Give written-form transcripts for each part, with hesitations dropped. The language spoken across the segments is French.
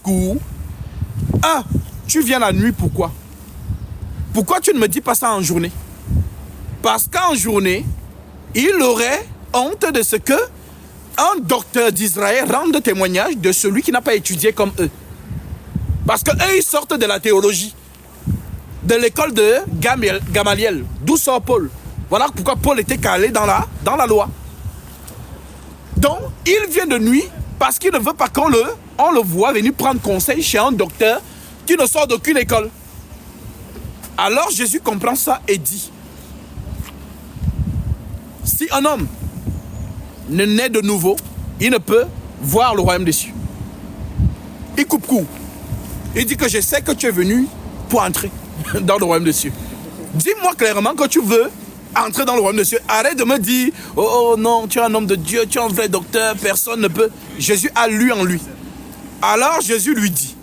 discours. Ah, tu viens la nuit, pourquoi? Pourquoi tu ne me dis pas ça en journée? Parce qu'en journée, il aurait honte de ce que un docteur d'Israël rende témoignage de celui qui n'a pas étudié comme eux. Parce qu'eux, ils sortent de la théologie, de l'école de Gamaliel, d'où sort Paul. Voilà pourquoi Paul était calé dans la loi. Donc, il vient de nuit parce qu'il ne veut pas qu'on le voit venir prendre conseil chez un docteur qui ne sort d'aucune école. Alors Jésus comprend ça et dit, si un homme ne naît de nouveau, il ne peut voir le royaume des cieux. Il coupe court. Il dit que je sais que tu es venu pour entrer dans le royaume des cieux. Dis-moi clairement que tu veux entrer dans le royaume des cieux. Arrête de me dire, oh non, tu es un homme de Dieu, tu es un vrai docteur, personne ne peut. Jésus a lu en lui. Alors Jésus lui dit,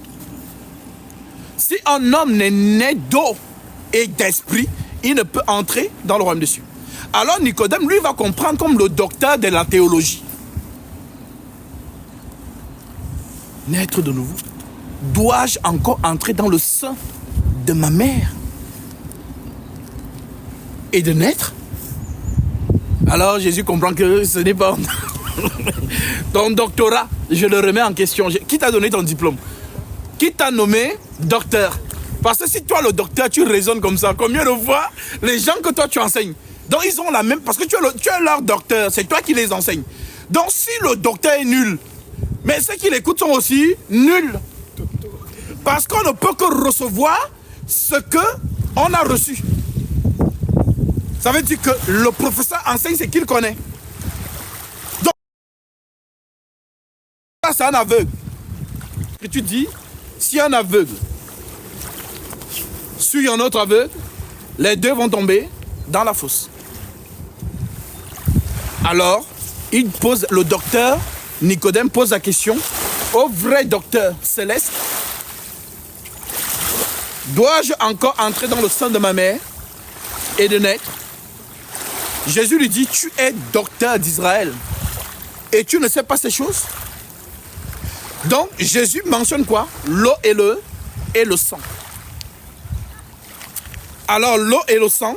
si un homme n'est né d'eau et d'esprit, il ne peut entrer dans le royaume des cieux. Alors Nicodème, lui, va comprendre comme le docteur de la théologie. Naître de nouveau. Dois-je encore entrer dans le sein de ma mère et de naître? Alors Jésus comprend que ce n'est pas ton doctorat. Je le remets en question. Qui t'a donné ton diplôme? Qui t'a nommé docteur? Parce que si toi, le docteur, tu raisonnes comme ça, combien de fois les gens que toi tu enseignes, donc ils ont la même, parce que tu es leur docteur, c'est toi qui les enseignes. Donc si le docteur est nul, mais ceux qui l'écoutent sont aussi nuls. Parce qu'on ne peut que recevoir ce qu'on a reçu. Ça veut dire que le professeur enseigne ce qu'il connaît. Donc, ça c'est un aveugle. Et tu dis, si un aveugle suit un autre aveugle, les deux vont tomber dans la fosse. Alors, le docteur Nicodème pose la question au vrai docteur céleste. Dois-je encore entrer dans le sein de ma mère et de naître? Jésus lui dit, tu es docteur d'Israël et tu ne sais pas ces choses? Donc, Jésus mentionne quoi? L'eau et le sang. Alors, l'eau et le sang,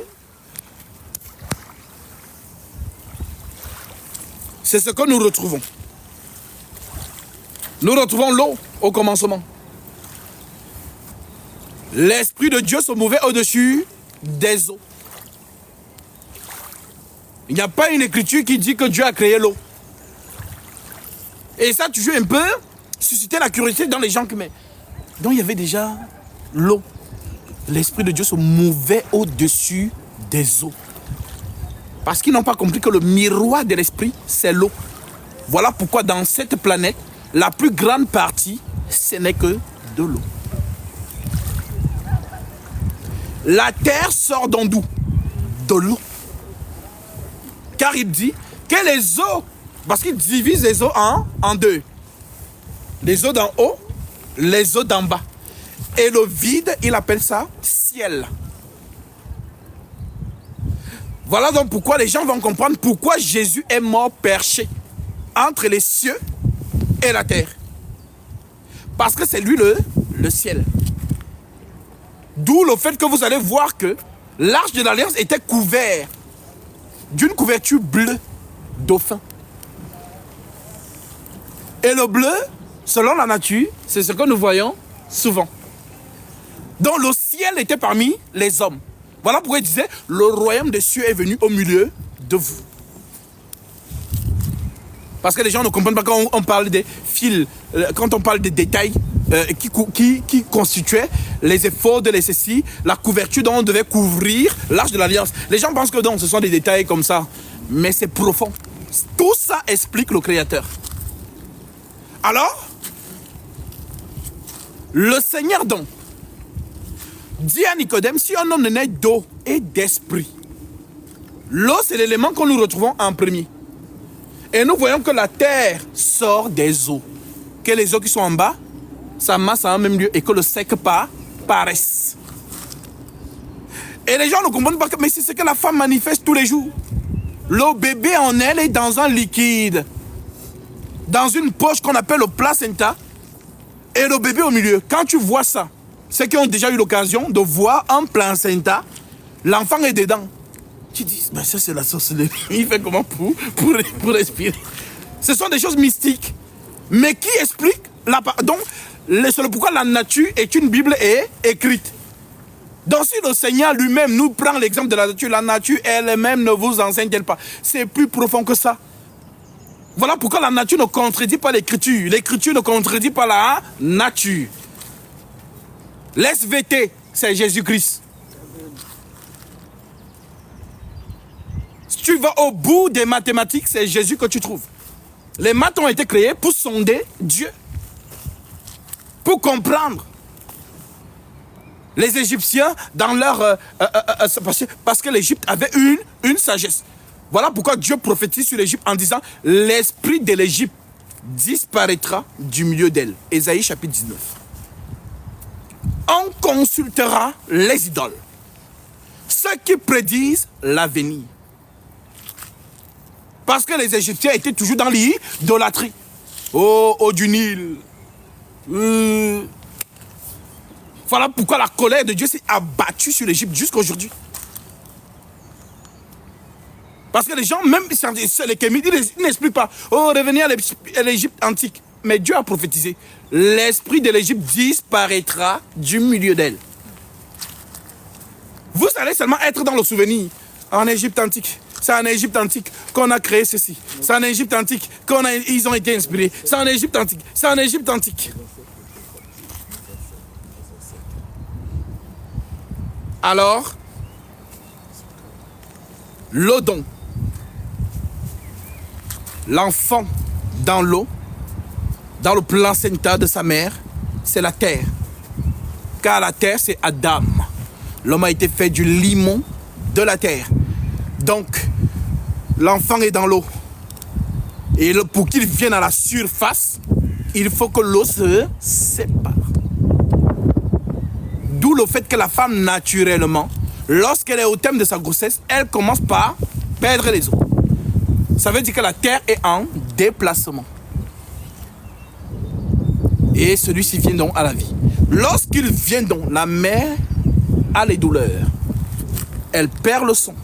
c'est ce que nous retrouvons. Nous retrouvons l'eau au commencement. L'Esprit de Dieu se mouvait au-dessus des eaux. Il n'y a pas une écriture qui dit que Dieu a créé l'eau. Et ça a toujours un peu suscité la curiosité dans les gens. Donc il y avait déjà l'eau. L'Esprit de Dieu se mouvait au-dessus des eaux. Parce qu'ils n'ont pas compris que le miroir de l'Esprit, c'est l'eau. Voilà pourquoi dans cette planète, la plus grande partie, ce n'est que de l'eau. La terre sort d'où? De l'eau. Car il dit que les eaux, parce qu'il divise les eaux en deux. Les eaux d'en haut, les eaux d'en bas. Et le vide, il appelle ça ciel. Voilà donc pourquoi les gens vont comprendre pourquoi Jésus est mort perché entre les cieux et la terre. Parce que c'est lui le ciel. D'où le fait que vous allez voir que l'arche de l'alliance était couvert d'une couverture bleue dauphin. Et le bleu, selon la nature, c'est ce que nous voyons souvent. Donc le ciel était parmi les hommes. Voilà pourquoi il disait, le royaume des cieux est venu au milieu de vous. Parce que les gens ne comprennent pas quand on parle des fils, quand on parle des détails qui constituaient les efforts de ceci, la couverture dont on devait couvrir l'arche de l'alliance. Les gens pensent que non, ce sont des détails comme ça, mais c'est profond. Tout ça explique le Créateur. Alors, le Seigneur donc dit à Nicodème, si un homme ne naît d'eau et d'esprit, l'eau c'est l'élément que nous retrouvons en premier. Et nous voyons que la terre sort des eaux. Que les eaux qui sont en bas s'amassent à un même lieu et que le sec paraisse. Et les gens ne comprennent pas que mais c'est ce que la femme manifeste tous les jours. Le bébé en elle est dans un liquide, dans une poche qu'on appelle le placenta. et le bébé au milieu. Quand tu vois ça, ceux qui ont déjà eu l'occasion de voir un placenta, l'enfant est dedans. Tu dis, ben ça c'est la sorcellerie. Il fait comment pour respirer? Ce sont des choses mystiques. Mais qui explique la... Donc, c'est pourquoi la nature est une Bible est écrite. Donc si le Seigneur lui-même nous prend l'exemple de la nature elle-même ne vous enseigne-t-elle pas? C'est plus profond que ça. Voilà pourquoi la nature ne contredit pas l'écriture. L'écriture ne contredit pas la nature. L'SVT, c'est Jésus-Christ. Si tu vas au bout des mathématiques, c'est Jésus que tu trouves. Les maths ont été créés pour sonder Dieu. Pour comprendre. Les Égyptiens, dans leur... parce que l'Égypte avait une sagesse. Voilà pourquoi Dieu prophétise sur l'Égypte en disant « L'esprit de l'Égypte disparaîtra du milieu d'elle. » Ésaïe chapitre 19. On consultera les idoles. Ceux qui prédisent l'avenir. Parce que les Égyptiens étaient toujours dans l'idolâtrie. Oh du Nil. Voilà pourquoi la colère de Dieu s'est abattue sur l'Égypte jusqu'à aujourd'hui. Parce que les gens, même les Kémites, ils n'expliquent pas. Oh, revenez à l'Égypte antique. Mais Dieu a prophétisé. L'esprit de l'Égypte disparaîtra du milieu d'elle. Vous allez seulement être dans le souvenir. En Égypte antique. C'est en Égypte antique qu'on a créé ceci. C'est en Égypte antique qu'ils ont été inspirés. C'est en Égypte antique. C'est en Égypte antique. Alors, l'Odon, l'enfant dans l'eau, dans le placenta de sa mère, c'est la terre. Car la terre, c'est Adam. L'homme a été fait du limon de la terre. Donc, l'enfant est dans l'eau. Et pour qu'il vienne à la surface, il faut que l'eau se sépare. D'où le fait que la femme, naturellement, lorsqu'elle est au terme de sa grossesse, elle commence par perdre les os. Ça veut dire que la terre est en déplacement. Et celui-ci vient donc à la vie. Lorsqu'il vient donc, la mère a les douleurs. Elle perd le sang.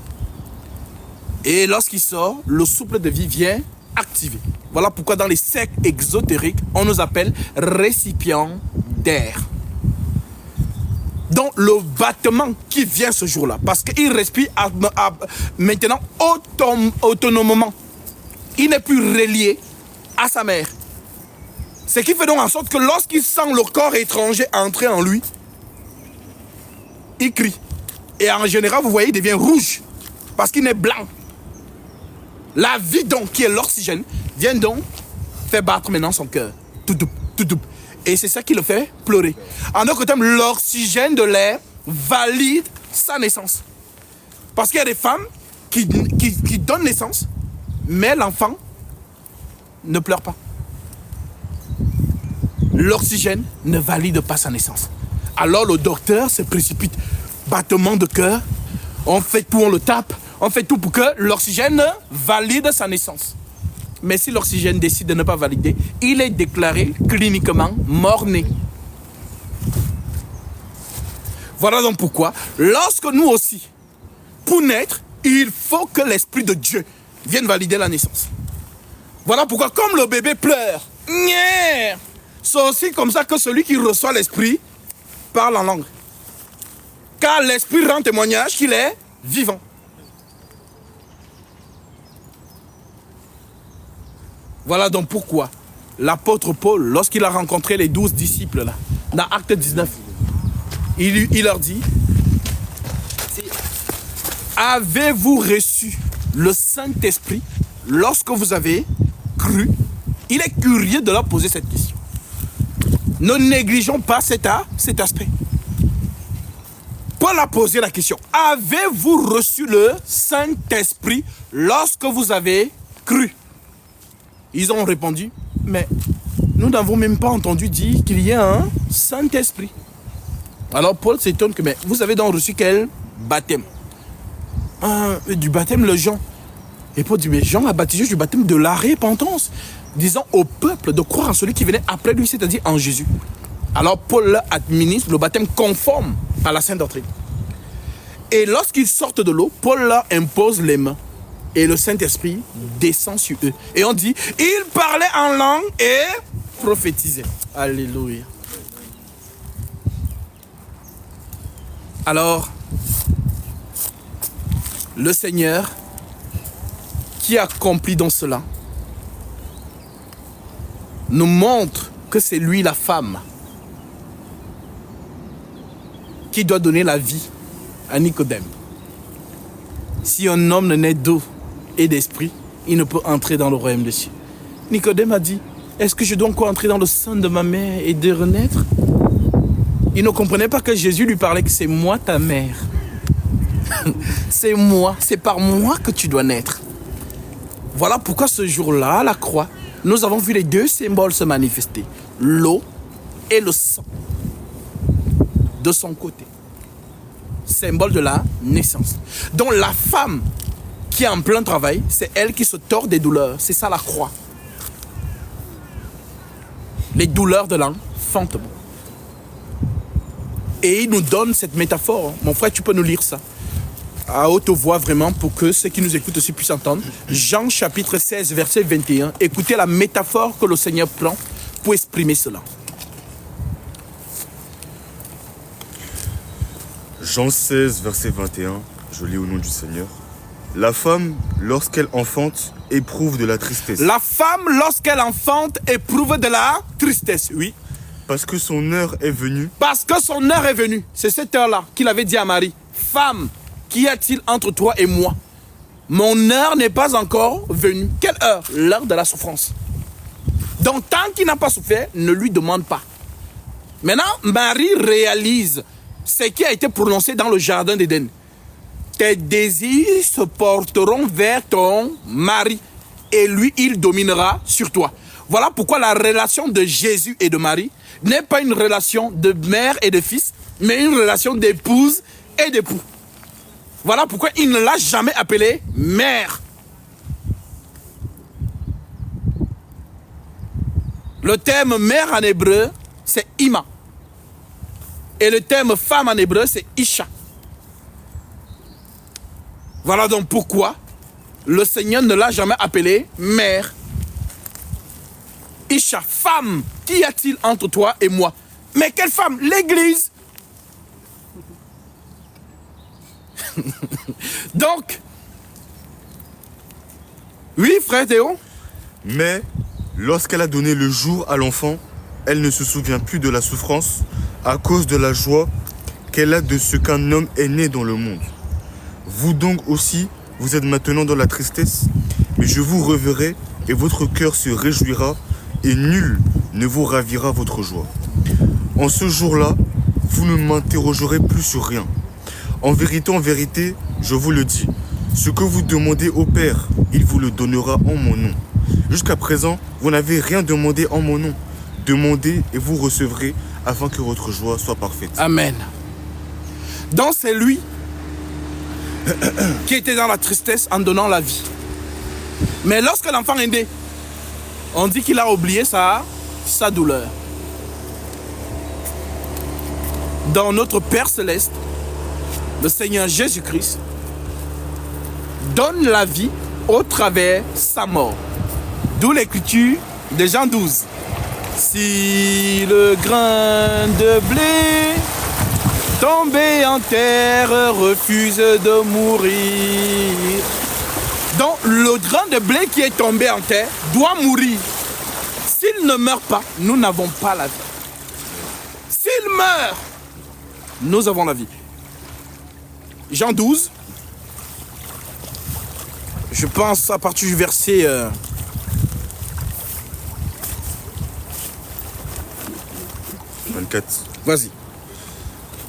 Et lorsqu'il sort, le souffle de vie vient activer. Voilà pourquoi dans les sectes exotériques, on nous appelle récipients d'air. Donc le battement qui vient ce jour-là, parce qu'il respire maintenant autonomement. Il n'est plus relié à sa mère. Ce qui fait donc en sorte que lorsqu'il sent le corps étranger entrer en lui, il crie. Et en général, vous voyez, il devient rouge, parce qu'il est blanc. La vie donc, qui est l'oxygène, vient donc faire battre maintenant son cœur. Tout double, tout double. Et c'est ça qui le fait pleurer. En d'autres termes, l'oxygène de l'air valide sa naissance. Parce qu'il y a des femmes qui donnent naissance, mais l'enfant ne pleure pas. L'oxygène ne valide pas sa naissance. Alors le docteur se précipite. Battement de cœur, on fait tout, on le tape, on fait tout pour que l'oxygène valide sa naissance. Mais si l'oxygène décide de ne pas valider, il est déclaré cliniquement mort-né. Voilà donc pourquoi, lorsque nous aussi, pour naître, il faut que l'Esprit de Dieu vienne valider la naissance. Voilà pourquoi, comme le bébé pleure, c'est aussi comme ça que celui qui reçoit l'Esprit parle en langue. Car l'Esprit rend témoignage qu'il est vivant. Voilà donc pourquoi l'apôtre Paul, lorsqu'il a rencontré les 12 disciples là, dans Acte 19, il leur dit: avez-vous reçu le Saint-Esprit lorsque vous avez cru? Il est curieux de leur poser cette question. Ne négligeons pas cet aspect. Paul a posé la question: avez-vous reçu le Saint-Esprit lorsque vous avez cru? Ils ont répondu: mais nous n'avons même pas entendu dire qu'il y a un Saint-Esprit. Alors Paul s'étonne que, mais vous avez donc reçu quel baptême? Du baptême de Jean. Et Paul dit: mais Jean a baptisé du baptême de la repentance, disant au peuple de croire en celui qui venait après lui, c'est-à-dire en Jésus. Alors Paul leur administre le baptême conforme à la Sainte Doctrine. Et lorsqu'ils sortent de l'eau, Paul leur impose les mains. Et le Saint-Esprit descend sur eux. Et on dit, ils parlaient en langue et prophétisaient. Alléluia. Alors, le Seigneur qui accomplit dans cela nous montre que c'est lui la femme qui doit donner la vie à Nicodème. Si un homme ne naît d'eau et d'esprit, il ne peut entrer dans le royaume des cieux. Nicodème a dit, est-ce que je dois encore entrer dans le sein de ma mère et de renaître? Il ne comprenait pas que Jésus lui parlait que c'est moi ta mère. C'est moi, c'est par moi que tu dois naître. Voilà pourquoi ce jour-là, à la croix, nous avons vu les deux symboles se manifester. L'eau et le sang de son côté. Symbole de la naissance. Donc la femme qui est en plein travail, c'est elle qui se tord des douleurs. C'est ça la croix. Les douleurs de l'enfantement. Et il nous donne cette métaphore. Mon frère, tu peux nous lire ça à haute voix vraiment pour que ceux qui nous écoutent aussi puissent entendre. Jean chapitre 16, verset 21. Écoutez la métaphore que le Seigneur prend pour exprimer cela. Jean 16, verset 21, je lis au nom du Seigneur. La femme, lorsqu'elle enfante, éprouve de la tristesse. La femme, lorsqu'elle enfante, éprouve de la tristesse, oui. Parce que son heure est venue. Parce que son heure est venue. C'est cette heure-là qu'il avait dit à Marie. Femme, qu'y a-t-il entre toi et moi? Mon heure n'est pas encore venue. Quelle heure? L'heure de la souffrance. Donc, tant qu'il n'a pas souffert, ne lui demande pas. Maintenant, Marie réalise ce qui a été prononcé dans le jardin d'Éden. Tes désirs se porteront vers ton mari et lui, il dominera sur toi. Voilà pourquoi la relation de Jésus et de Marie n'est pas une relation de mère et de fils, mais une relation d'épouse et d'époux. Voilà pourquoi il ne l'a jamais appelée mère. Le terme mère en hébreu, c'est Ima. Et le terme femme en hébreu, c'est Isha. Voilà donc pourquoi le Seigneur ne l'a jamais appelée mère. Isha, femme, qu'y a-t-il entre toi et moi? Mais quelle femme? L'Église. Donc, oui, frère Théo. Mais, lorsqu'elle a donné le jour à l'enfant, elle ne se souvient plus de la souffrance à cause de la joie qu'elle a de ce qu'un homme est né dans le monde. Vous donc aussi, vous êtes maintenant dans la tristesse, mais je vous reverrai et votre cœur se réjouira et nul ne vous ravira votre joie. En ce jour-là, vous ne m'interrogerez plus sur rien. En vérité, je vous le dis, ce que vous demandez au Père, il vous le donnera en mon nom. Jusqu'à présent, vous n'avez rien demandé en mon nom. Demandez et vous recevrez afin que votre joie soit parfaite. Amen. Donc c'est lui qui était dans la tristesse en donnant la vie. Mais lorsque l'enfant est né, on dit qu'il a oublié sa douleur. Dans notre Père Céleste, le Seigneur Jésus-Christ donne la vie au travers sa mort. D'où l'écriture de Jean 12. Si le grain de blé tombé en terre refuse de mourir. Donc le grain de blé qui est tombé en terre doit mourir. S'il ne meurt pas, nous n'avons pas la vie. S'il meurt, nous avons la vie. Jean 12, je pense à partir du verset 24. Vas-y.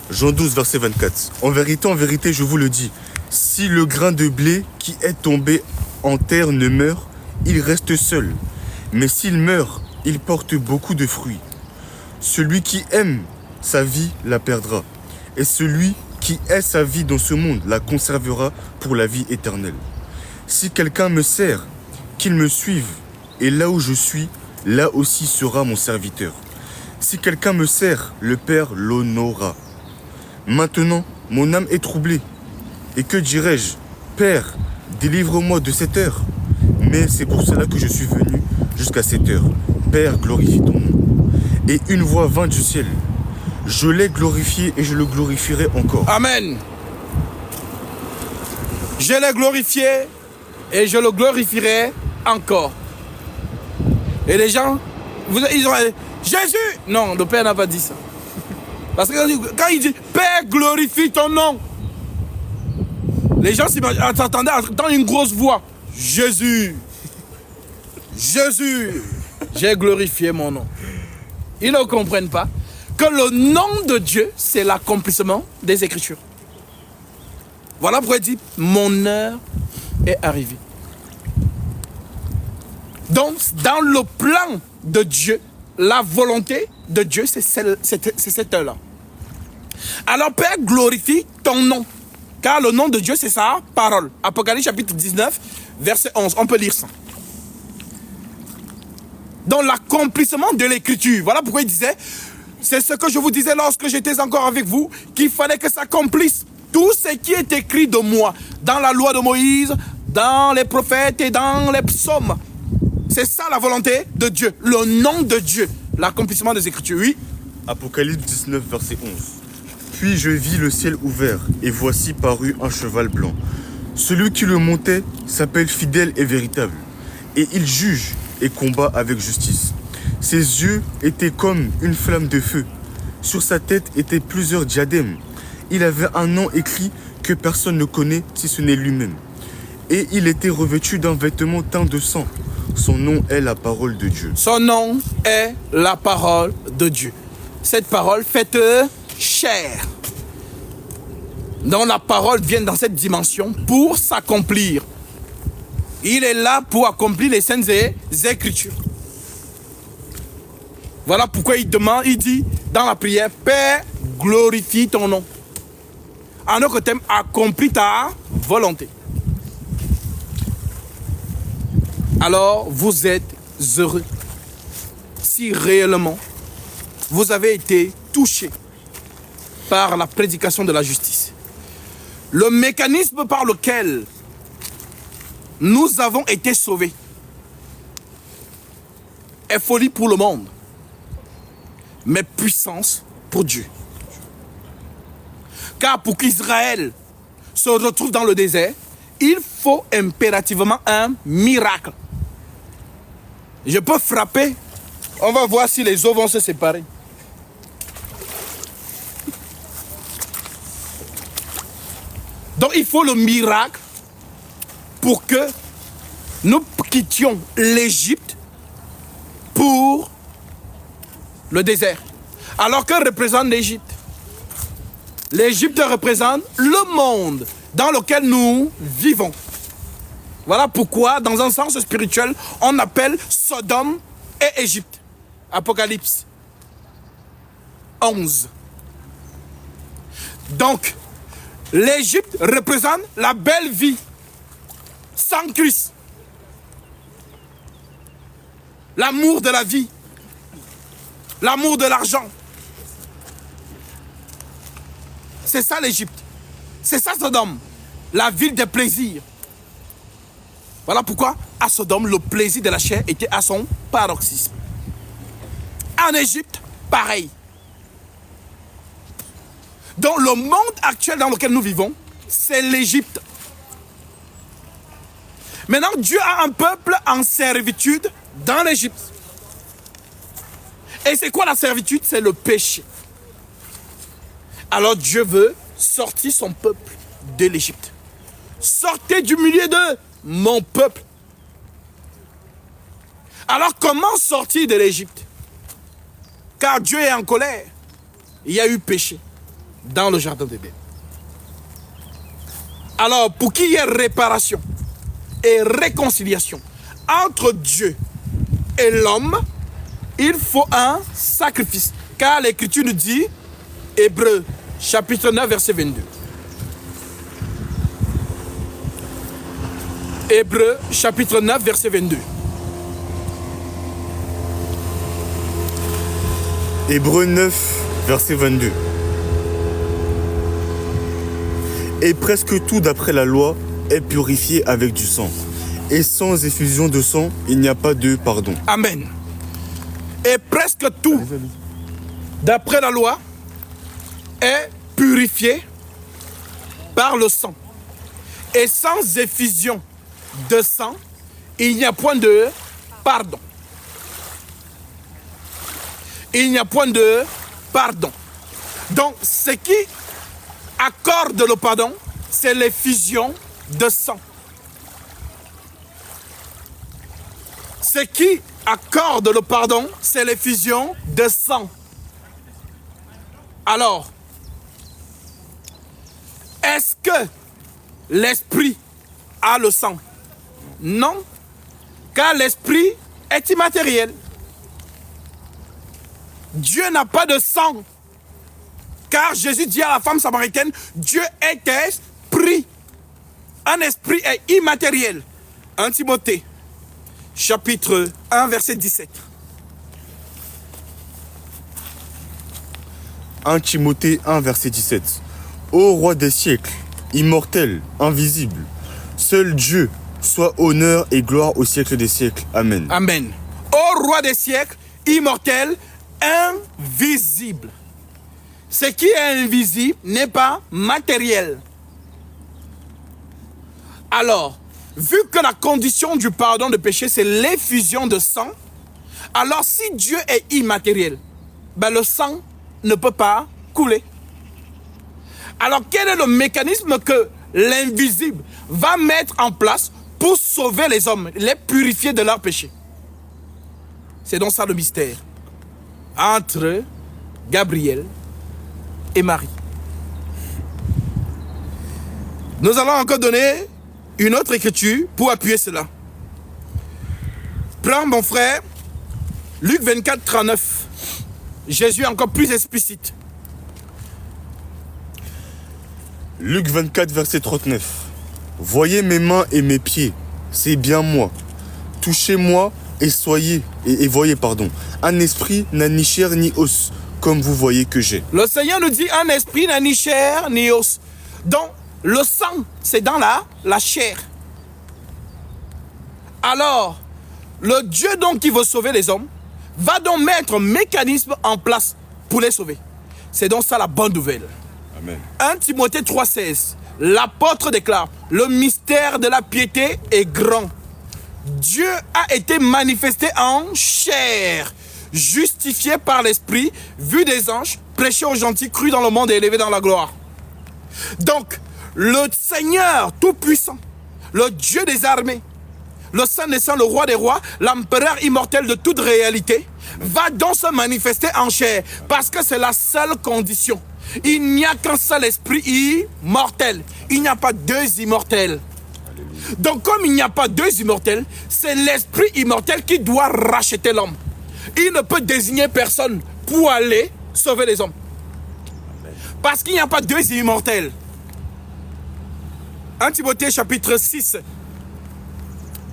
Jean 12, verset 24. En vérité, je vous le dis, si le grain de blé qui est tombé en terre ne meurt, il reste seul. Mais s'il meurt, il porte beaucoup de fruits. Celui qui aime sa vie la perdra. Et celui qui hait sa vie dans ce monde la conservera pour la vie éternelle. Si quelqu'un me sert, qu'il me suive, et là où je suis, là aussi sera mon serviteur. Si quelqu'un me sert, le Père l'honorera. Maintenant, mon âme est troublée. Et que dirais-je? Père, délivre-moi de cette heure. Mais c'est pour cela que je suis venu jusqu'à cette heure. Père, glorifie ton nom. Et une voix vint du ciel. Je l'ai glorifié et je le glorifierai encore. Amen. Je l'ai glorifié et je le glorifierai encore. Et les gens, ils ont dit, Jésus! Non, le Père n'a pas dit ça. Parce que quand il dit, Père, glorifie ton nom, les gens s'attendaient à entendre une grosse voix. Jésus! Jésus! J'ai glorifié mon nom. Ils ne comprennent pas que le nom de Dieu, c'est l'accomplissement des Écritures. Voilà pourquoi il dit, mon heure est arrivée. Donc, dans le plan de Dieu, la volonté de Dieu, c'est cette heure-là. Alors, Père, glorifie ton nom. Car le nom de Dieu, c'est sa parole. Apocalypse chapitre 19, verset 11. On peut lire ça. Donc, l'accomplissement de l'écriture. Voilà pourquoi il disait, c'est ce que je vous disais lorsque j'étais encore avec vous, qu'il fallait que s'accomplisse tout ce qui est écrit de moi, dans la loi de Moïse, dans les prophètes et dans les psaumes. C'est ça la volonté de Dieu, le nom de Dieu, l'accomplissement des Écritures. Oui. Apocalypse 19, verset 11. Puis je vis le ciel ouvert, et voici parut un cheval blanc. Celui qui le montait s'appelle fidèle et véritable, et il juge et combat avec justice. Ses yeux étaient comme une flamme de feu. Sur sa tête étaient plusieurs diadèmes. Il avait un nom écrit que personne ne connaît si ce n'est lui-même. Et il était revêtu d'un vêtement teint de sang. Son nom est la parole de Dieu. Son nom est la parole de Dieu. Cette parole faite chair. Donc la parole vient dans cette dimension pour s'accomplir. Il est là pour accomplir les saintes Écritures. Voilà pourquoi il demande, il dit dans la prière, Père, glorifie ton nom. En autre terme, accomplis ta volonté. Alors, vous êtes heureux si réellement vous avez été touché par la prédication de la justice. Le mécanisme par lequel nous avons été sauvés est folie pour le monde, mais puissance pour Dieu. Car pour qu'Israël se retrouve dans le désert, il faut impérativement un miracle. Je peux frapper. On va voir si les eaux vont se séparer. Donc il faut le miracle pour que nous quittions l'Égypte pour le désert. Alors que représente l'Égypte? L'Égypte représente le monde dans lequel nous vivons. Voilà pourquoi, dans un sens spirituel, on appelle Sodome et Égypte. Apocalypse 11. Donc, l'Égypte représente la belle vie sans Christ. L'amour de la vie. L'amour de l'argent. C'est ça l'Égypte. C'est ça Sodome. La ville des plaisirs. Voilà pourquoi à Sodome, le plaisir de la chair était à son paroxysme. En Égypte, pareil. Donc le monde actuel dans lequel nous vivons, c'est l'Égypte. Maintenant, Dieu a un peuple en servitude dans l'Égypte. Et c'est quoi la servitude? C'est le péché. Alors Dieu veut sortir son peuple de l'Égypte. Sortez du milieu de mon peuple. Alors comment sortir de l'Égypte? Car Dieu est en colère. Il y a eu péché dans le jardin d'Éden. Alors pour qu'il y ait réparation et réconciliation entre Dieu et l'homme, il faut un sacrifice. Car l'Écriture nous dit, Hébreux chapitre 9 verset 22. Hébreux chapitre 9 verset 22. Hébreux 9, verset 22. Et presque tout d'après la loi est purifié avec du sang. Et sans effusion de sang, il n'y a pas de pardon. Amen. Et presque tout, d'après la loi, est purifié par le sang. Et sans effusion de sang, il n'y a point de pardon. Il n'y a point de pardon. Donc, ce qui accorde le pardon, c'est l'effusion de sang. Ce qui accorde le pardon, c'est l'effusion de sang. Alors, est-ce que l'esprit a le sang? Non, car l'esprit est immatériel. Dieu n'a pas de sang. Car Jésus dit à la femme samaritaine, Dieu est esprit. Un esprit est immatériel. 1 Timothée, chapitre 1, verset 17. 1 Timothée 1, verset 17. Ô roi des siècles, immortel, invisible, seul Dieu, soit honneur et gloire au siècle des siècles. Amen. Amen. Ô roi des siècles, immortel, invisible. Ce qui est invisible n'est pas matériel. Alors, vu que la condition du pardon de péché, c'est l'effusion de sang, alors si Dieu est immatériel, ben le sang ne peut pas couler. Alors, quel est le mécanisme que l'invisible va mettre en place pour sauver les hommes, les purifier de leurs péchés? C'est donc ça le mystère entre Gabriel et Marie. Nous allons encore donner une autre écriture pour appuyer cela. Prends mon frère, Luc 24, 39. Jésus est encore plus explicite. Luc 24, verset 39. Voyez mes mains et mes pieds, c'est bien moi. Touchez-moi et voyez, un esprit n'a ni chair ni os, comme vous voyez que j'ai. Le Seigneur nous dit, un esprit n'a ni chair ni os. Donc, le sang, c'est dans la chair. Alors, le Dieu donc qui veut sauver les hommes, va donc mettre un mécanisme en place pour les sauver. C'est donc ça la bonne nouvelle. Amen. 1 Timothée 3,16. L'apôtre déclare, le mystère de la piété est grand. Dieu a été manifesté en chair, justifié par l'esprit, vu des anges, prêché aux gentils, cru dans le monde et élevé dans la gloire. Donc, le Seigneur tout-puissant, le Dieu des armées, le Saint des Saints, le Roi des Rois, l'empereur immortel de toute réalité, va donc se manifester en chair, parce que c'est la seule condition. Il n'y a qu'un seul esprit immortel. Il n'y a pas deux immortels. Donc, comme il n'y a pas deux immortels, c'est l'esprit immortel qui doit racheter l'homme. Il ne peut désigner personne pour aller sauver les hommes. Parce qu'il n'y a pas deux immortels. 1 Timothée chapitre 6,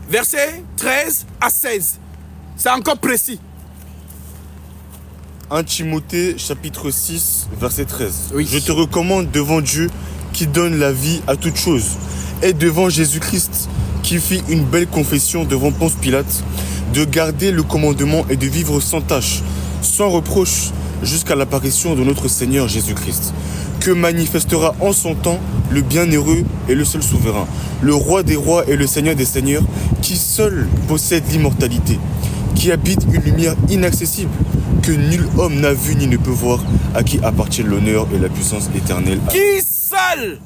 versets 13 à 16. C'est encore précis. 1 Timothée chapitre 6, verset 13. Oui. Je te recommande devant Dieu qui donne la vie à toutes choses, et devant Jésus-Christ qui fit une belle confession devant Ponce Pilate, de garder le commandement et de vivre sans tâche, sans reproche, jusqu'à l'apparition de notre Seigneur Jésus-Christ, que manifestera en son temps le bienheureux et le seul souverain, le roi des rois et le Seigneur des seigneurs, qui seul possède l'immortalité, qui habite une lumière inaccessible, que nul homme n'a vu ni ne peut voir, à qui appartient l'honneur et la puissance éternelle. Qui seul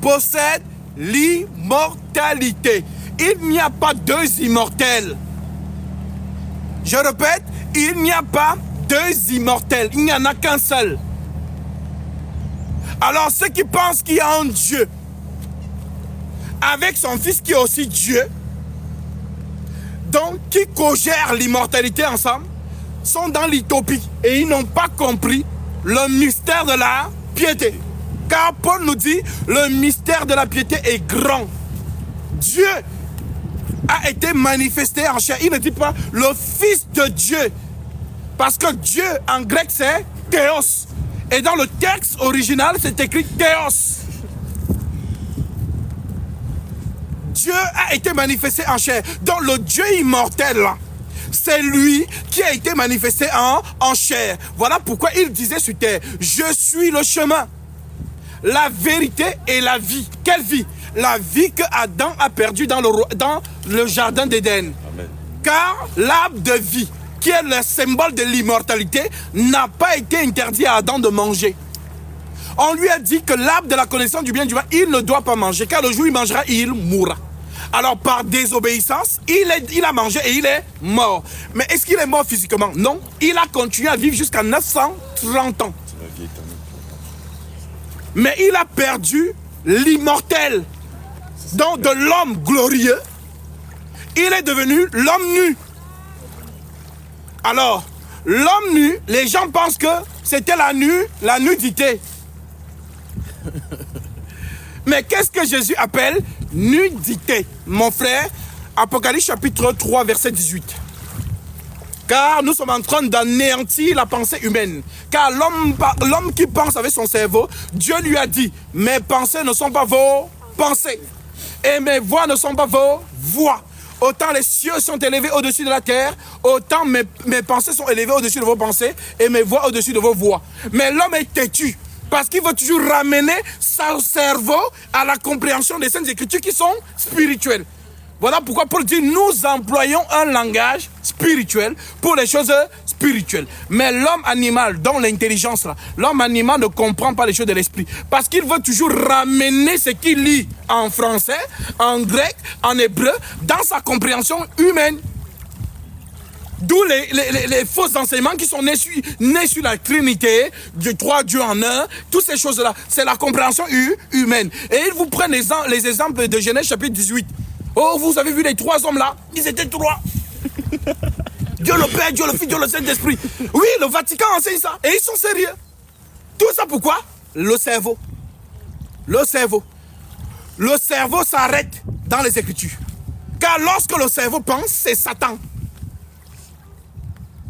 possède l'immortalité. Il n'y a pas deux immortels. Je répète, il n'y a pas deux immortels. Il n'y en a qu'un seul. Alors ceux qui pensent qu'il y a un Dieu, avec son Fils qui est aussi Dieu, donc qui cogèrent l'immortalité ensemble, sont dans l'utopie et ils n'ont pas compris le mystère de la piété. Car Paul nous dit, le mystère de la piété est grand. Dieu a été manifesté en chair. Il ne dit pas le Fils de Dieu Parce que Dieu, en grec, c'est théos. Et dans le texte original, c'est écrit théos. Dieu a été manifesté en chair. Donc le Dieu immortel, c'est lui qui a été manifesté en chair. Voilà pourquoi il disait sur terre, je suis le chemin, la vérité et la vie. Quelle vie? La vie que Adam a perdue dans le jardin d'Éden. Car l'arbre de vie, qui est le symbole de l'immortalité, n'a pas été interdit à Adam de manger. On lui a dit que l'arbre de la connaissance du bien et du mal, il ne doit pas manger, car le jour où il mangera, il mourra. Alors par désobéissance, il a mangé et il est mort. Mais est-ce qu'il est mort physiquement? Non. Il a continué à vivre jusqu'à 930 ans. Mais il a perdu l'immortel. Donc de l'homme glorieux, il est devenu l'homme nu. Alors, l'homme nu, les gens pensent que c'était la nudité. Mais qu'est-ce que Jésus appelle nudité? Mon frère, Apocalypse chapitre 3, verset 18. Car nous sommes en train d'anéantir la pensée humaine. Car l'homme qui pense avec son cerveau, Dieu lui a dit, mes pensées ne sont pas vos pensées. Et mes voix ne sont pas vos voix. Autant les cieux sont élevés au-dessus de la terre, autant mes pensées sont élevées au-dessus de vos pensées et mes voix au-dessus de vos voix. Mais l'homme est têtu parce qu'il veut toujours ramener son cerveau à la compréhension des Saintes Écritures qui sont spirituelles. Voilà pourquoi Paul dit, nous employons un langage spirituel pour les choses spirituelles. Mais l'homme animal, dans l'intelligence, l'homme animal ne comprend pas les choses de l'esprit. Parce qu'il veut toujours ramener ce qu'il lit en français, en grec, en hébreu, dans sa compréhension humaine. D'où les faux enseignements qui sont nés sur la Trinité, de 3 dieux en un, toutes ces choses-là. C'est la compréhension humaine. Et ils vous prennent les exemples de Genèse chapitre 18. Oh, vous avez vu les 3 hommes là? Ils étaient 3. Dieu le Père, Dieu le Fils, Dieu le Saint-Esprit. Oui, le Vatican enseigne ça. Et ils sont sérieux. Tout ça pourquoi? Le cerveau. Le cerveau. Le cerveau s'arrête dans les Écritures. Car lorsque le cerveau pense, c'est Satan.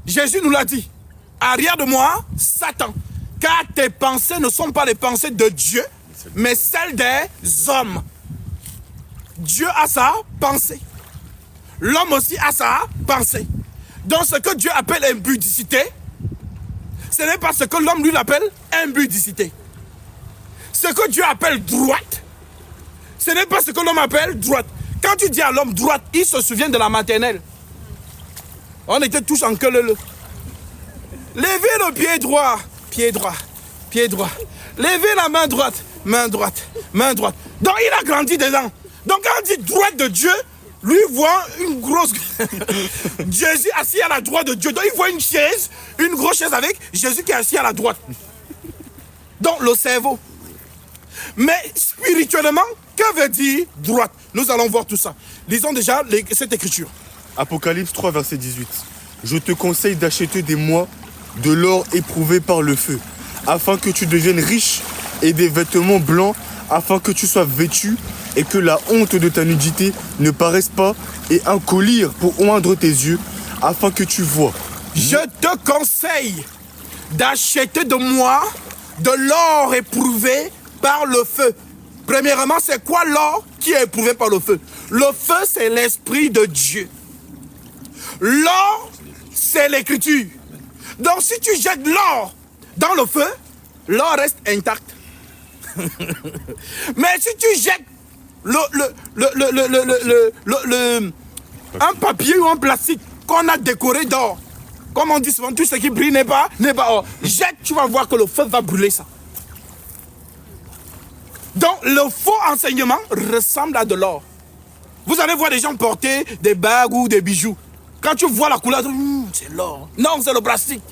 Jésus nous l'a dit. Arrière de moi, Satan. Car tes pensées ne sont pas les pensées de Dieu, mais celles des hommes. Dieu a sa pensée. L'homme aussi a sa pensée. Donc ce que Dieu appelle impudicité, ce n'est pas ce que l'homme lui l'appelle impudicité. Ce que Dieu appelle droite, ce n'est pas ce que l'homme appelle droite. Quand tu dis à l'homme droite, il se souvient de la maternelle. On était tous en queue leu. Levez le pied droit, pied droit, pied droit. Levez la main droite, main droite, main droite. Donc il a grandi dedans. Donc quand on dit droite de Dieu, lui voit une grosse... Jésus assis à la droite de Dieu. Donc il voit une chaise, une grosse chaise avec Jésus qui est assis à la droite. Donc le cerveau. Mais spirituellement, que veut dire droite? Nous allons voir tout ça. Lisons déjà cette écriture. Apocalypse 3, verset 18. Je te conseille d'acheter des mois de l'or éprouvé par le feu, afin que tu deviennes riche, et des vêtements blancs, afin que tu sois vêtu, et que la honte de ta nudité ne paraisse pas, et un collier pour oindre tes yeux, afin que tu vois. Je te conseille d'acheter de moi de l'or éprouvé par le feu. Premièrement, c'est quoi l'or qui est éprouvé par le feu? Le feu, c'est l'Esprit de Dieu. L'or, c'est l'écriture. Donc si tu jettes l'or dans le feu, l'or reste intact. Mais si tu jettes un papier ou un plastique qu'on a décoré d'or, comme on dit souvent, tout ce qui brille n'est pas or. Jette, tu vas voir que le feu va brûler ça. Donc le faux enseignement ressemble à de l'or. Vous allez voir des gens porter des bagues ou des bijoux. Quand tu vois la couleur, c'est l'or. Non, c'est le plastique.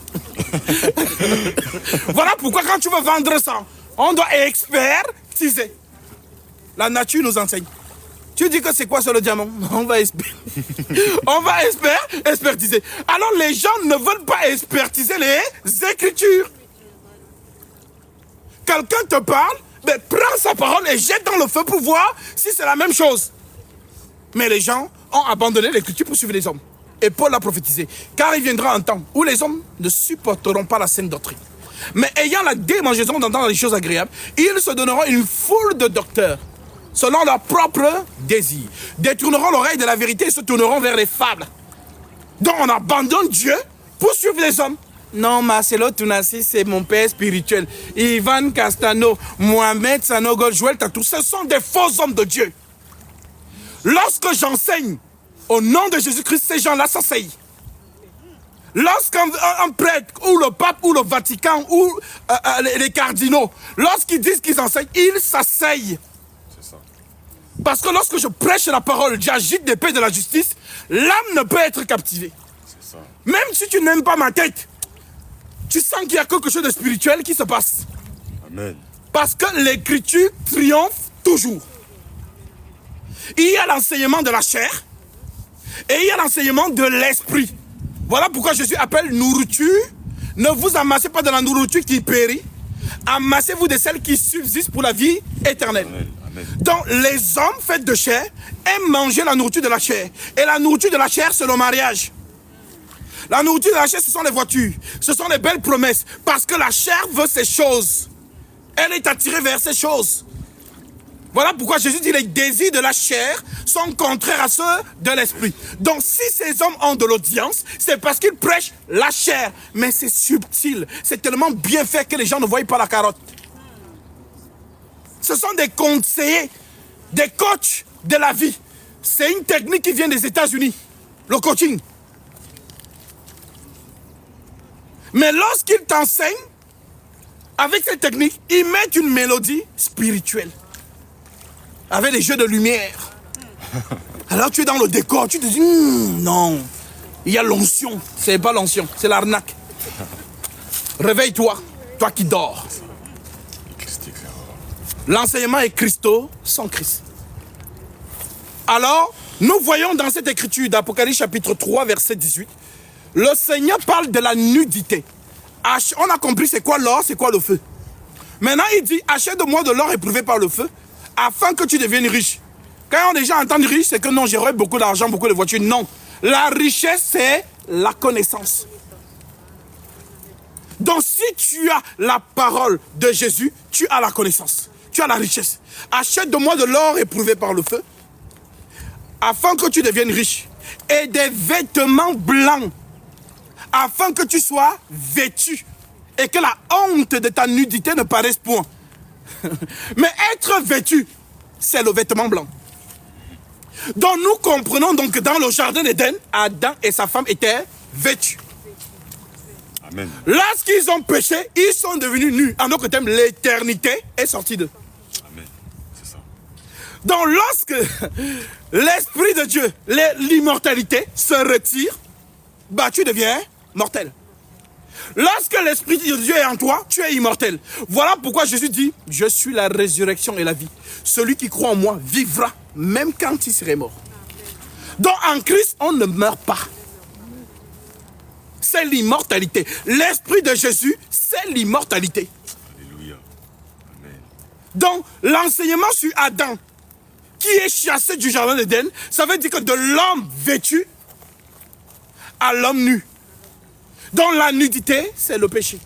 Voilà pourquoi quand tu veux vendre ça, on doit expertiser. La nature nous enseigne. Tu dis que c'est quoi sur le diamant? On va expertiser. Alors les gens ne veulent pas expertiser les Écritures. Quelqu'un te parle, mais prends sa parole et jette dans le feu pour voir si c'est la même chose. Mais les gens ont abandonné l'Écriture pour suivre les hommes. Et Paul a prophétisé. Car il viendra un temps où les hommes ne supporteront pas la saine doctrine. Mais ayant la démangeaison d'entendre les choses agréables, ils se donneront une foule de docteurs, selon leur propre désir. Détourneront l'oreille de la vérité et se tourneront vers les fables. Donc on abandonne Dieu pour suivre les hommes. Non, Marcelo Tounassi, c'est mon père spirituel. Ivan Castano, Mohamed Sanogol, Joël Tatou, ce sont des faux hommes de Dieu. Lorsque j'enseigne au nom de Jésus-Christ, ces gens-là s'asseyent. Lorsqu'un prêtre, ou le pape, ou le Vatican, ou les cardinaux, lorsqu'ils disent qu'ils enseignent, ils s'asseyent. C'est ça. Parce que lorsque je prêche la parole, j'agite l'épée de la justice, l'âme ne peut être captivée. C'est ça. Même si tu n'aimes pas ma tête, tu sens qu'il y a quelque chose de spirituel qui se passe. Amen. Parce que l'écriture triomphe toujours. Il y a l'enseignement de la chair et il y a l'enseignement de l'esprit. Voilà pourquoi Jésus appelle nourriture. Ne vous amassez pas de la nourriture qui périt. Amassez-vous de celle qui subsiste pour la vie éternelle. Amen. Amen. Donc les hommes faits de chair aiment manger la nourriture de la chair. Et la nourriture de la chair, c'est le mariage. La nourriture de la chair, ce sont les voitures. Ce sont les belles promesses. Parce que la chair veut ces choses. Elle est attirée vers ces choses. Voilà pourquoi Jésus dit les désirs de la chair sont contraires à ceux de l'esprit. Donc si ces hommes ont de l'audience, c'est parce qu'ils prêchent la chair. Mais c'est subtil. C'est tellement bien fait que les gens ne voient pas la carotte. Ce sont des conseillers, des coachs de la vie. C'est une technique qui vient des États-Unis. Le coaching. Mais lorsqu'ils t'enseignent, avec cette technique, ils mettent une mélodie spirituelle. Avec des jeux de lumière. Alors tu es dans le décor, tu te dis, non, il y a l'onction. C'est pas l'onction, c'est l'arnaque. Réveille-toi, toi qui dors. L'enseignement est Christo sans Christ. Alors, nous voyons dans cette écriture d'Apocalypse chapitre 3, verset 18, le Seigneur parle de la nudité. On a compris c'est quoi l'or, c'est quoi le feu. Maintenant il dit, achète-moi de l'or éprouvé par le feu, afin que tu deviennes riche. Quand les gens entendent riche, c'est que non, j'aurai beaucoup d'argent, beaucoup de voitures. Non, la richesse, c'est la connaissance. Donc si tu as la parole de Jésus, tu as la connaissance, tu as la richesse. Achète-moi de l'or éprouvé par le feu, afin que tu deviennes riche. Et des vêtements blancs, afin que tu sois vêtu et que la honte de ta nudité ne paraisse point. Mais être vêtu, c'est le vêtement blanc. Donc nous comprenons donc que dans le jardin d'Éden, Adam et sa femme étaient vêtus. Amen. Lorsqu'ils ont péché, ils sont devenus nus. En d'autres termes, l'éternité est sortie d'eux. Amen. C'est ça. Donc lorsque l'Esprit de Dieu, l'immortalité, se retire, bah tu deviens mortel. Lorsque l'Esprit de Dieu est en toi, tu es immortel. Voilà pourquoi Jésus dit, je suis la résurrection et la vie. Celui qui croit en moi vivra, même quand il serait mort. Donc en Christ, on ne meurt pas. C'est l'immortalité. L'Esprit de Jésus, c'est l'immortalité. Alléluia. Amen. Donc l'enseignement sur Adam, qui est chassé du jardin d'Éden, ça veut dire que de l'homme vêtu à l'homme nu. Donc la nudité, c'est le péché.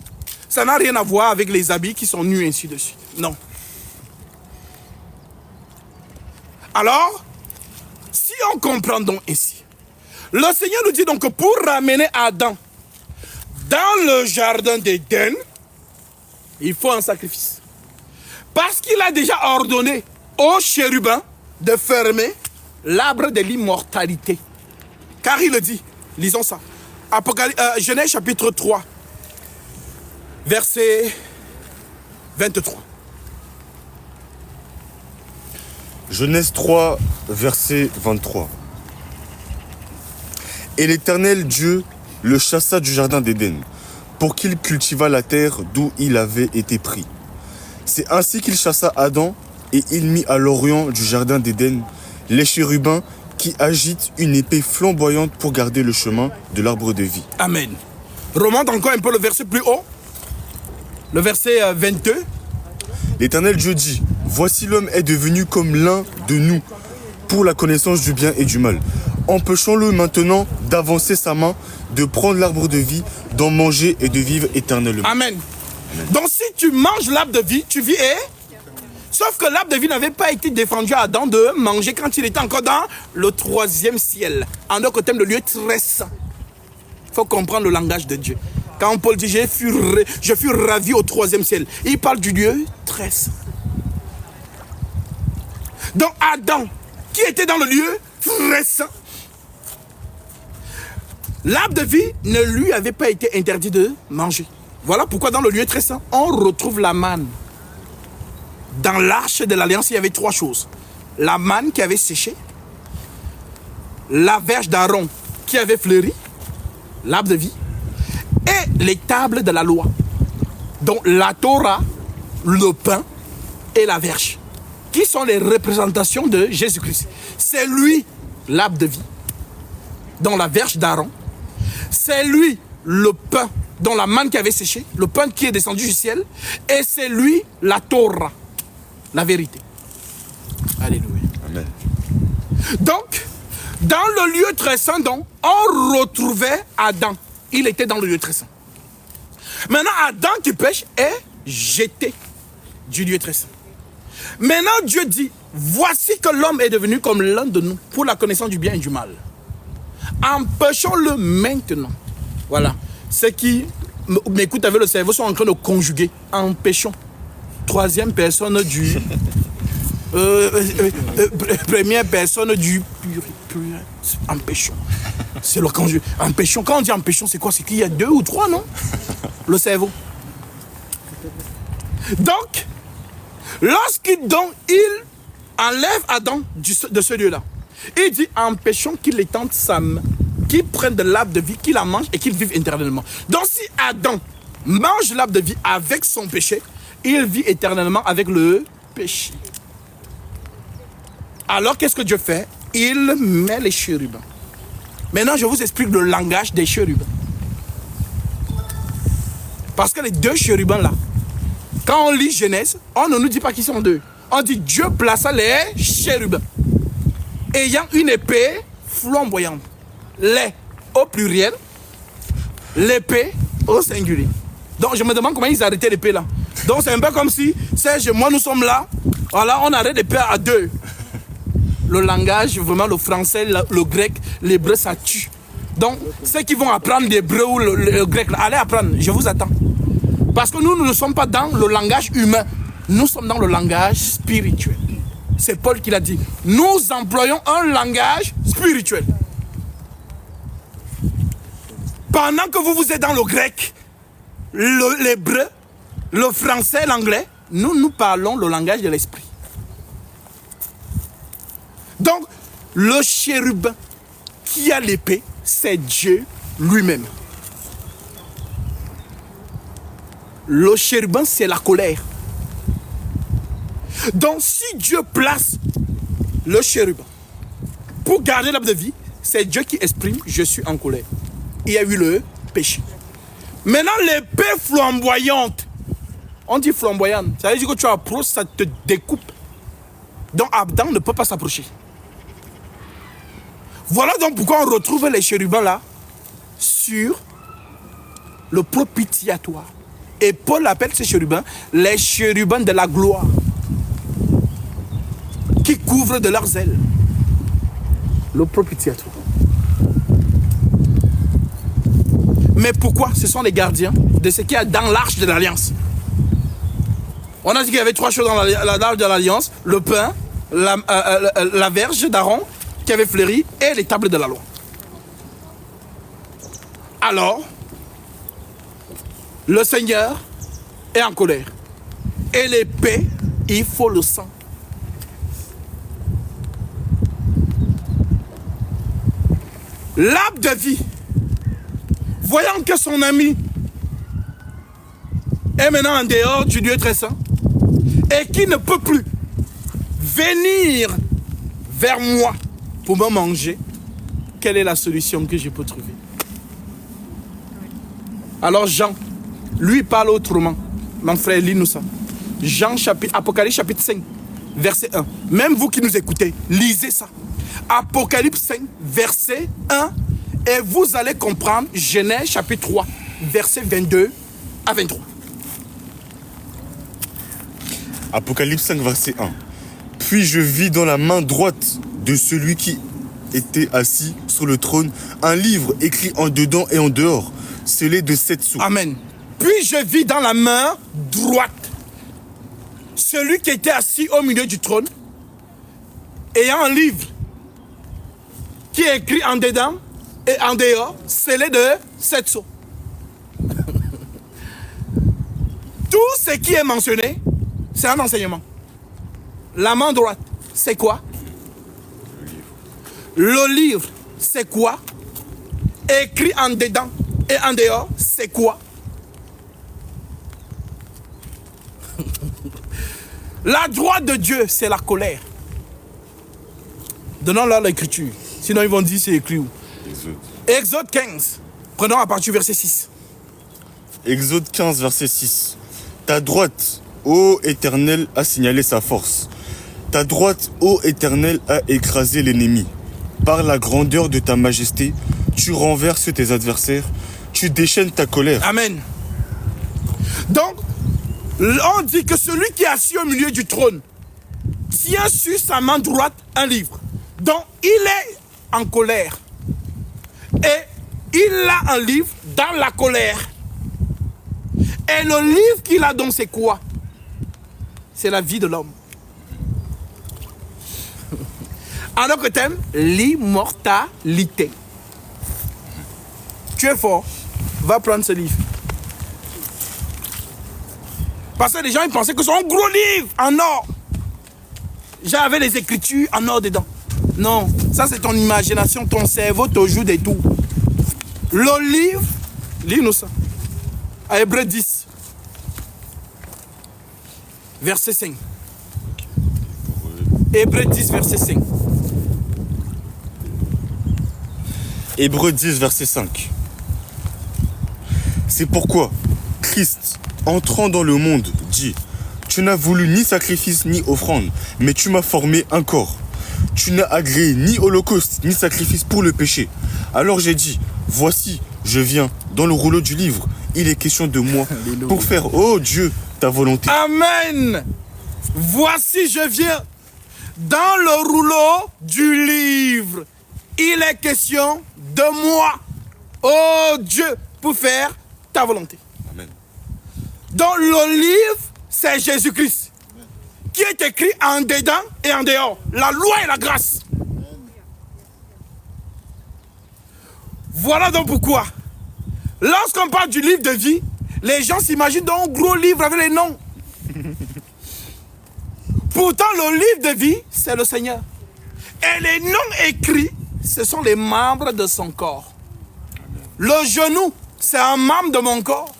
Ça n'a rien à voir avec les habits qui sont nus ainsi de suite. Non. Alors, si on comprend donc ainsi, le Seigneur nous dit donc que pour ramener Adam dans le jardin d'Éden, il faut un sacrifice. Parce qu'il a déjà ordonné aux chérubins de fermer l'arbre de l'immortalité. Car il le dit, lisons ça. Genèse chapitre 3, verset 23. Genèse 3, verset 23. Et l'Éternel Dieu le chassa du jardin d'Éden, pour qu'il cultivât la terre d'où il avait été pris. C'est ainsi qu'il chassa Adam, et il mit à l'orient du jardin d'Éden les chérubins qui agitent une épée flamboyante pour garder le chemin de l'arbre de vie. Amen. Remonte encore un peu le verset plus haut. Le verset 22. L'Éternel Dieu dit, voici l'homme est devenu comme l'un de nous, pour la connaissance du bien et du mal. Empêchons-le maintenant d'avancer sa main, de prendre l'arbre de vie, d'en manger et de vivre éternellement. Amen. Donc si tu manges l'arbre de vie, tu vis et... Sauf que l'arbre de vie n'avait pas été défendu à Adam de manger quand il était encore dans le 3e ciel. En d'autres termes, le lieu très saint. Il faut comprendre le langage de Dieu. Quand Paul dit je fus ravi au 3e ciel, il parle du lieu très saint. Donc Adam, qui était dans le lieu très saint, l'arbre de vie ne lui avait pas été interdit de manger. Voilà pourquoi dans le lieu très saint, on retrouve la manne. Dans l'arche de l'alliance, il y avait 3 choses. La manne qui avait séché, la verge d'Aaron qui avait fleuri, l'arbre de vie, et les tables de la loi. Donc la Torah, le pain et la verge, qui sont les représentations de Jésus-Christ. C'est lui, l'arbre de vie, dont la verge d'Aaron. C'est lui, le pain, dont la manne qui avait séché, le pain qui est descendu du ciel. Et c'est lui, la Torah, la vérité. Alléluia. Amen. Donc, dans le lieu très saint, donc, on retrouvait Adam. Il était dans le lieu très saint. Maintenant, Adam qui pêche est jeté du lieu très saint. Maintenant, Dieu dit, voici que l'homme est devenu comme l'un de nous pour la connaissance du bien et du mal. Empêchons-le maintenant. Voilà. Ceux qui m'écoutent avec le cerveau sont en train de conjuguer. Empêchons. 3e personne du... première personne du... Empêchons. C'est le conjugué. Empêchons. Quand on dit empêchons, c'est quoi? C'est qu'il y a 2 ou 3, non? Le cerveau. Donc, lorsqu'il enlève Adam de ce lieu-là, il dit empêchons qu'il étende sa main, qu'il prenne de l'arbre de vie, qu'il la mange et qu'il vive éternellement. Donc si Adam mange l'arbre de vie avec son péché, il vit éternellement avec le péché. Alors qu'est-ce que Dieu fait? Il met les chérubins. Maintenant je vous explique le langage des chérubins. Parce que les 2 chérubins là, quand on lit Genèse, on ne nous dit pas qu'ils sont 2. On dit Dieu plaça les chérubins ayant une épée flamboyante. Les au pluriel, l'épée au singulier. Donc je me demande comment ils arrêtaient l'épée là. Donc c'est un peu comme si Serge et moi nous sommes là, voilà, on arrête l'épée à 2. Le langage, vraiment le français, le grec, l'hébreu ça tue. Donc ceux qui vont apprendre l'hébreu ou le grec, là, allez apprendre, je vous attends. Parce que nous ne sommes pas dans le langage humain, nous sommes dans le langage spirituel. C'est Paul qui l'a dit. Nous employons un langage spirituel. Pendant que vous êtes dans le grec, l'hébreu, le français, l'anglais, nous parlons le langage de l'esprit. Donc, le chérubin qui a l'épée, c'est Dieu lui-même. Le chérubin, c'est la colère. Donc, si Dieu place le chérubin pour garder l'arbre de vie, c'est Dieu qui exprime « je suis en colère ». Il y a eu le péché. Maintenant, l'épée flamboyante. On dit flamboyante. Ça veut dire que tu approches, ça te découpe. Donc, Adam ne peut pas s'approcher. Voilà donc pourquoi on retrouve les chérubins là sur le propitiatoire. Et Paul appelle ces chérubins les chérubins de la gloire qui couvrent de leurs ailes le propitiatoire. Mais pourquoi? Ce sont les gardiens de ce qu'il y a dans l'arche de l'alliance. On a dit qu'il y avait 3 choses dans l'arche de l'alliance: le pain, la verge d'Aaron qui avait fleuri et les tables de la loi. Alors, le Seigneur est en colère. Et l'épée, il faut le sang. L'arbre de vie, voyant que son ami est maintenant en dehors du Dieu très saint et qui ne peut plus venir vers moi pour me manger, quelle est la solution que je peux trouver? Alors Jean, lui parle autrement. Mon frère, lis-nous ça. Apocalypse chapitre 5, verset 1. Même vous qui nous écoutez, lisez ça. Apocalypse 5, verset 1. Et vous allez comprendre Genèse chapitre 3, verset 22 à 23. Apocalypse 5, verset 1. Puis je vis dans la main droite de celui qui était assis sur le trône un livre écrit en dedans et en dehors, scellé de 7 sceaux. Amen. Puis je vis dans la main droite celui qui était assis au milieu du trône, ayant un livre qui est écrit en dedans et en dehors, scellé de 7 sceaux. Tout ce qui est mentionné, c'est un enseignement. La main droite, c'est quoi? Le livre, c'est quoi? Écrit en dedans et en dehors, c'est quoi? La droite de Dieu, c'est la colère. Donnons-leur l'écriture. Sinon, ils vont dire c'est écrit où? Exode 15. Prenons à partir du verset 6. Exode 15, verset 6. Ta droite, ô Éternel, a signalé sa force. Ta droite, ô Éternel, a écrasé l'ennemi. Par la grandeur de ta majesté, tu renverses tes adversaires, tu déchaînes ta colère. Amen. Donc, on dit que celui qui est assis au milieu du trône tient sur sa main droite un livre. Donc, il est en colère. Et il a un livre dans la colère. Et le livre qu'il a donc, c'est quoi? C'est la vie de l'homme. Alors que t'aimes l'immortalité. Tu es fort. Va prendre ce livre. Parce que les gens ils pensaient que c'est un gros livre en or. J'avais les écritures en or dedans. Non, ça c'est ton imagination, ton cerveau te joue des tours. Le livre, lis-nous ça. À Hébreux 10, verset 5. Hébreux 10, verset 5. Hébreux 10, verset 5. C'est pourquoi Christ, entrant dans le monde, dit: tu n'as voulu ni sacrifice ni offrande, mais tu m'as formé un corps. Tu n'as agréé ni holocauste ni sacrifice pour le péché. Alors j'ai dit: voici, je viens. Dans le rouleau du livre, il est question de moi pour faire, ô Dieu, ta volonté. Amen. Voici, je viens. Dans le rouleau du livre, il est question de moi, ô Dieu, pour faire ta volonté. Amen. Dans le livre, c'est Jésus-Christ qui est écrit en dedans et en dehors. La loi et la grâce. Voilà donc pourquoi, lorsqu'on parle du livre de vie, les gens s'imaginent dans un gros livre avec les noms. Pourtant, le livre de vie, c'est le Seigneur. Et les noms écrits, ce sont les membres de son corps. Le genou, c'est un membre de mon corps.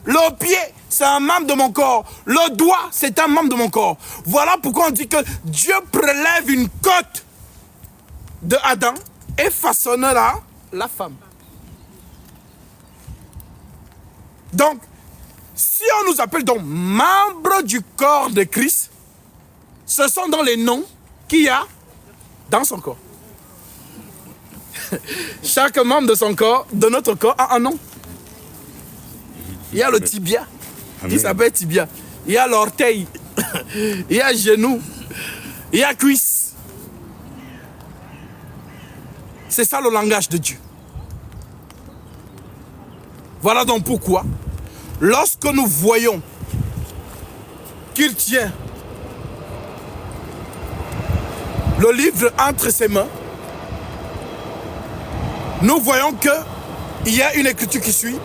Le pied, c'est un membre de mon corps. Le doigt, c'est un membre de mon corps. Voilà pourquoi on dit que Dieu prélève une côte de Adam et façonnera la femme. Donc, si on nous appelle donc membres du corps de Christ, ce sont dans les noms qu'il y a dans son corps. Chaque membre de son corps, de notre corps, a un nom. Il y a le tibia, qui s'appelle tibia. Il y a l'orteil, il y a genou, il y a cuisse. C'est ça le langage de Dieu. Voilà donc pourquoi, lorsque nous voyons qu'il tient le livre entre ses mains, nous voyons qu'il y a une écriture qui suit,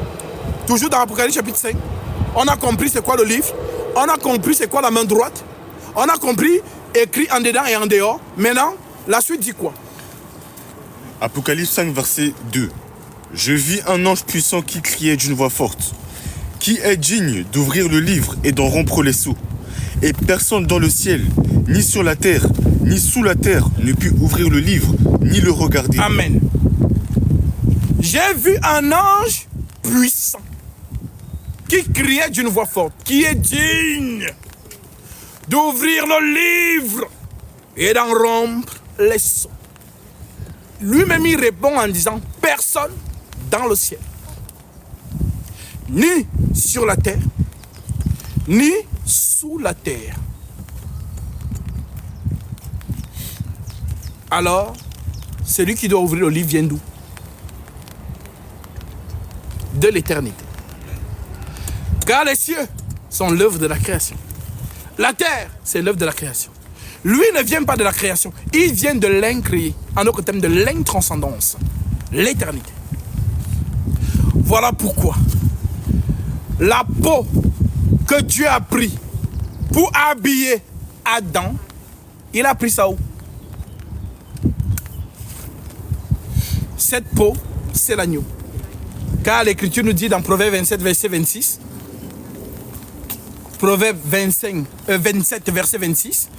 toujours dans Apocalypse chapitre 5. On a compris c'est quoi le livre, on a compris c'est quoi la main droite, on a compris écrit en dedans et en dehors. Maintenant, la suite dit quoi? Apocalypse 5, verset 2. Je vis un ange puissant qui criait d'une voix forte: qui est digne d'ouvrir le livre et d'en rompre les sceaux? Et personne dans le ciel, ni sur la terre, ni sous la terre, ne put ouvrir le livre, ni le regarder. Amen. J'ai vu un ange puissant qui criait d'une voix forte, qui est digne d'ouvrir le livre et d'en rompre les sceaux. lui-même il répond en disant, personne dans le ciel, ni sur la terre, ni sous la terre. Alors, celui qui doit ouvrir le livre vient d'où? De l'éternité. Car les cieux sont l'œuvre de la création. La terre, c'est l'œuvre de la création. Lui ne vient pas de la création, il vient de l'incréé, en autre terme de l'intranscendance, l'éternité. Voilà pourquoi la peau que Dieu a pris pour habiller Adam, il a pris ça où? Cette peau, c'est l'agneau. Car l'Écriture nous dit dans Proverbe 27, verset 26, Proverbe 27, verset 26,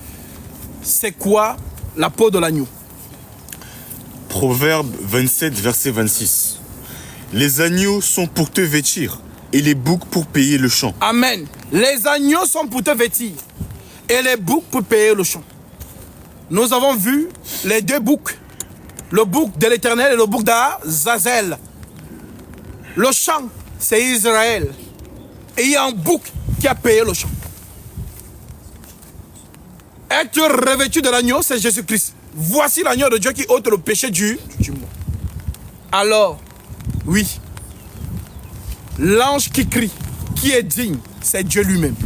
c'est quoi la peau de l'agneau? Proverbe 27, verset 26. Les agneaux sont pour te vêtir et les boucs pour payer le champ. Amen. Les agneaux sont pour te vêtir et les boucs pour payer le champ. Nous avons vu les deux boucs. Le bouc de l'Éternel et le bouc d'Azazel. Le champ, c'est Israël. Et il y a un bouc qui a payé le champ. Être revêtu de l'agneau, c'est Jésus-Christ. Voici l'agneau de Dieu qui ôte le péché du monde. Alors, oui, l'ange qui crie, qui est digne, c'est Dieu lui-même.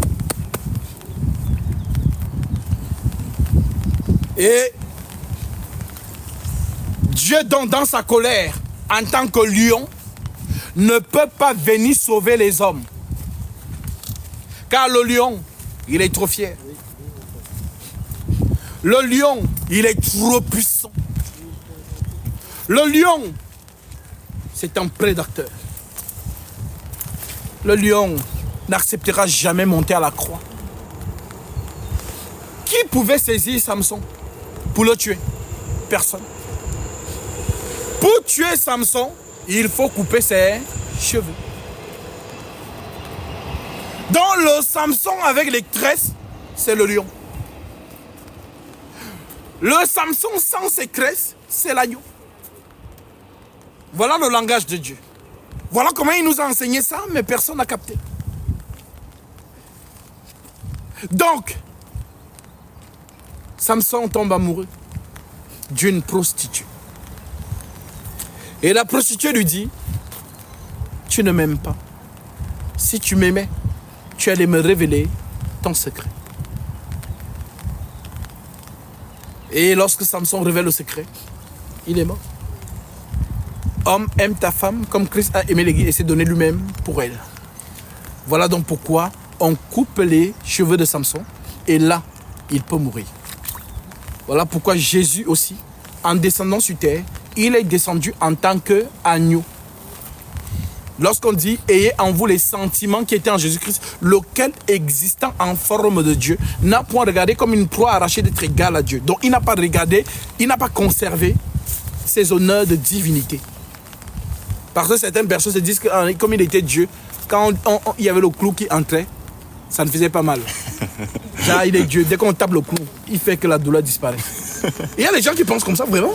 Et Dieu, donc, dans sa colère, en tant que lion, ne peut pas venir sauver les hommes. Car le lion, il est trop fier. Le lion, il est trop puissant. Le lion, c'est un prédateur. Le lion n'acceptera jamais monter à la croix. Qui pouvait saisir Samson pour le tuer? Personne. Pour tuer Samson, il faut couper ses cheveux. Dans le Samson avec les tresses, c'est le lion. Le Samson sans ses tresses, c'est l'agneau. Voilà le langage de Dieu. Voilà comment il nous a enseigné ça, mais personne n'a capté. Donc, Samson tombe amoureux d'une prostituée. Et la prostituée lui dit, tu ne m'aimes pas. Si tu m'aimais, tu allais me révéler ton secret. Et lorsque Samson révèle le secret, il est mort. Homme, aime ta femme comme Christ a aimé l'Église et s'est donné lui-même pour elle. Voilà donc pourquoi on coupe les cheveux de Samson et là, il peut mourir. Voilà pourquoi Jésus aussi, en descendant sur terre, il est descendu en tant qu'agneau. Lorsqu'on dit « Ayez en vous les sentiments qui étaient en Jésus-Christ, lequel existant en forme de Dieu, n'a point regardé comme une proie arrachée d'être égal à Dieu. » Donc il n'a pas regardé, il n'a pas conservé ses honneurs de divinité. Parce que certaines personnes se disent que comme il était Dieu, quand il y avait le clou qui entrait, ça ne faisait pas mal. Là, il est Dieu. Dès qu'on tape le clou, il fait que la douleur disparaît. Il y a des gens qui pensent comme ça, vraiment.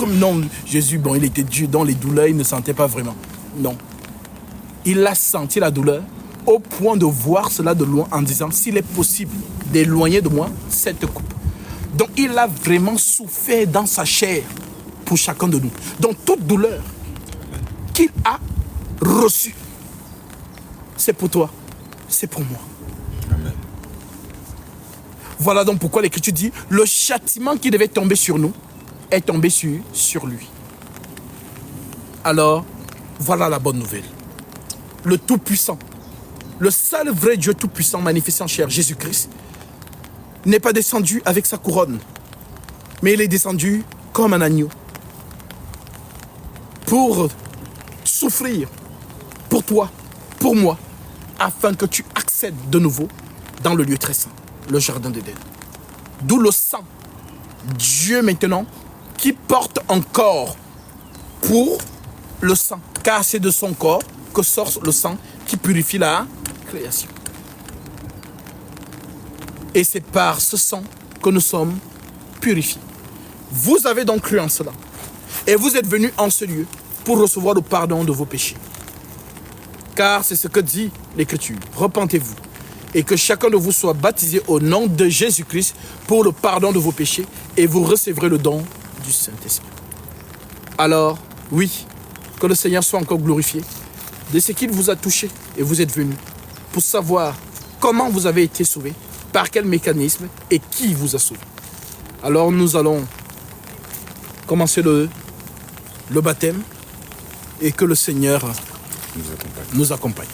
Non, Jésus, bon, il était Dieu. Dans les douleurs, il ne sentait pas vraiment. Non. Il a senti la douleur au point de voir cela de loin en disant, s'il est possible d'éloigner de moi cette coupe. Donc, il a vraiment souffert dans sa chair pour chacun de nous. Donc, toute douleur qu'il a reçue, c'est pour toi, c'est pour moi. Amen. Voilà donc pourquoi l'Écriture dit, le châtiment qui devait tomber sur nous est tombé sur lui. Alors, voilà la bonne nouvelle. Le Tout-Puissant, le seul vrai Dieu Tout-Puissant manifesté en chair, Jésus-Christ, n'est pas descendu avec sa couronne, mais il est descendu comme un agneau pour souffrir pour toi, pour moi, afin que tu accèdes de nouveau dans le lieu très saint, le jardin d'Éden. D'où le sang, Dieu maintenant, qui porte un corps pour le sang, car c'est de son corps que sort le sang qui purifie la création. Et c'est par ce sang que nous sommes purifiés. Vous avez donc cru en cela. Et vous êtes venus en ce lieu pour recevoir le pardon de vos péchés. Car c'est ce que dit l'Écriture. Repentez-vous et que chacun de vous soit baptisé au nom de Jésus-Christ pour le pardon de vos péchés et vous recevrez le don du Saint-Esprit. Alors, oui, que le Seigneur soit encore glorifié de ce qu'il vous a touché et vous êtes venus pour savoir comment vous avez été sauvés, par quel mécanisme et qui vous a sauvés. Alors nous allons commencer le baptême et que le Seigneur nous accompagne.